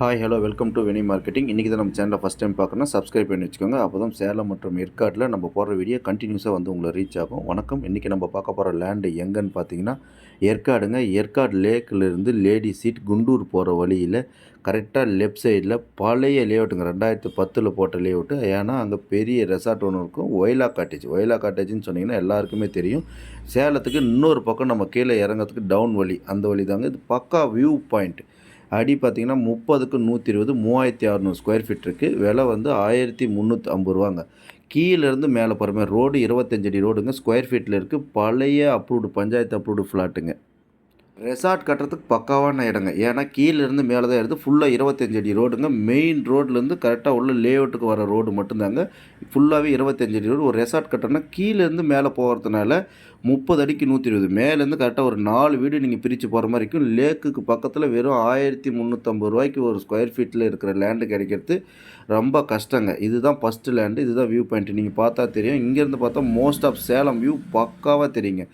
Hi hello welcome to many marketing. இன்றைக்கி தான் நம்ம சேனலை ஃபஸ்ட் டைம் பார்க்கணும், சப்ஸ்கிரைப் பண்ணி வச்சுக்கோங்க. அப்போ தான் சேலம் மற்றும் ஏற்காட்டில் நம்ம போடுற வீடியோ கண்டினியூஸாக வந்து உங்களை ரீச் ஆகும். வணக்கம். இன்றைக்கி நம்ம பார்க்க போகிற லேண்டு எங்கன்னு பார்த்தீங்கன்னா ஏற்காடுங்க. ஏற்காடு லேக்கிலிருந்து லேடி சீட் குண்டூர் போகிற வழியில் கரெக்டாக லெஃப்ட் சைடில் பழைய லேஅவுட்டுங்க, 2010 போட்ட லேஅவுட்டு. ஏன்னா அங்கே பெரிய ரெசார்ட் ஒன்று இருக்கும், ஒயிலா காட்டேஜ்னு சொன்னிங்கன்னா எல்லாருக்குமே தெரியும். சேலத்துக்கு இன்னொரு பக்கம் நம்ம கீழே இறங்கிறதுக்கு டவுன் வழி, அந்த வழி தாங்க. இது பக்கா வியூ பாயிண்ட். அடி பார்த்திங்கன்னா 30க்கு 120, 3600 ஸ்கொயர் ஃபீட் இருக்குது. விலை வந்து 1350 ரூபாங்க. கீழேருந்து மேலே போகிற ரோடு 25 அடி ரோடுங்க. ஸ்கொயர் ஃபீட்டில் இருக்குது. பழைய அப்ரூவ்டு, பஞ்சாயத்து அப்ரூவ்டு ஃப்ளாட்டுங்க. ரெசார்ட் கட்டுறதுக்கு பக்காவான இடங்க. ஏன்னா கீழேருந்து மேலே தான் எடுத்து ஃபுல்லாக 25 அடி ரோடுங்க. மெயின் ரோட்லேருந்து கரெக்டாக உள்ள லேஅவுட்டுக்கு வர ரோடு மட்டும்தாங்க. ஃபுல்லாகவே 25 அடி ரோடு. ஒரு ரெசார்ட் கட்டுறோன்னா கீழேருந்து மேலே போகிறதுனால 30 அடிக்கு 120, மேலேருந்து கரெக்டாக ஒரு 4 வீடு நீங்கள் பிரித்து போகிற மாதிரி இருக்கும். லேக்குக்கு பக்கத்தில் வெறும் 1350 ரூபாய்க்கு ஒரு ஸ்கொயர் ஃபீட்டில் இருக்கிற லேண்டு கிடைக்கிறது ரொம்ப கஷ்டங்க. இதுதான் ஃபஸ்ட்டு லேண்டு, இதுதான் வியூ பாயிண்ட். நீங்கள் பார்த்தா தெரியும். இங்கேருந்து பார்த்தா மோஸ்ட் ஆஃப் சேலம் வியூ பக்காவாக தெரியுங்க.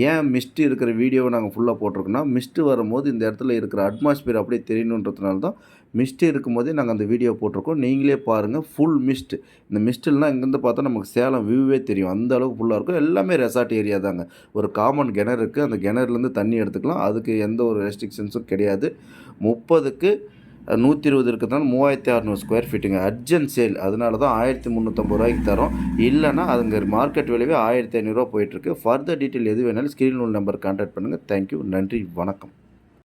ஏன் மிஸ்ட் இருக்கிற வீடியோவை நாங்கள் ஃபுல்லாக போட்டிருக்கோன்னா, மிஸ்ட்டு வரும்போது இந்த இடத்துல இருக்கிற அட்மாஸ்பியர் அப்படியே தெரியணுன்றதுனால தான் மிஸ்ட்டு இருக்கும்போதே நாங்கள் அந்த வீடியோ போட்டிருக்கோம். நீங்களே பாருங்கள், ஃபுல் மிஸ்ட். இந்த மிஸ்ட்லாம் இங்கேருந்து பார்த்தா நமக்கு சேலம் வியூவே தெரியும். அந்த அளவுக்கு ஃபுல்லாக இருக்கும். எல்லாமே ரெசார்ட் ஏரியா தாங்க. ஒரு காமன் கிணறு இருக்குது, அந்த கிணறுலேருந்து தண்ணி எடுத்துக்கலாம். அதுக்கு எந்த ஒரு ரெஸ்ட்ரிக்ஷன்ஸும் கிடையாது. 30க்கு 120 இருக்கிறதுனால 3600 ஸ்கொயர் ஃபீட்டுங்க. அர்ஜென்ட் சேல், அதனால தான் 1350 ரூபாய்க்கு தரோம். இல்லைனா அதுங்க மார்க்கெட் விலையே 1500 ரூபா போயிட்டுருக்கு. ஃபர்தர் டீட்டெயில் எது வேணாலும் ஸ்க்ரீன் நம்பர் கான்டாக்ட் பண்ணுங்கள். தேங்க்யூ, நன்றி, வணக்கம்.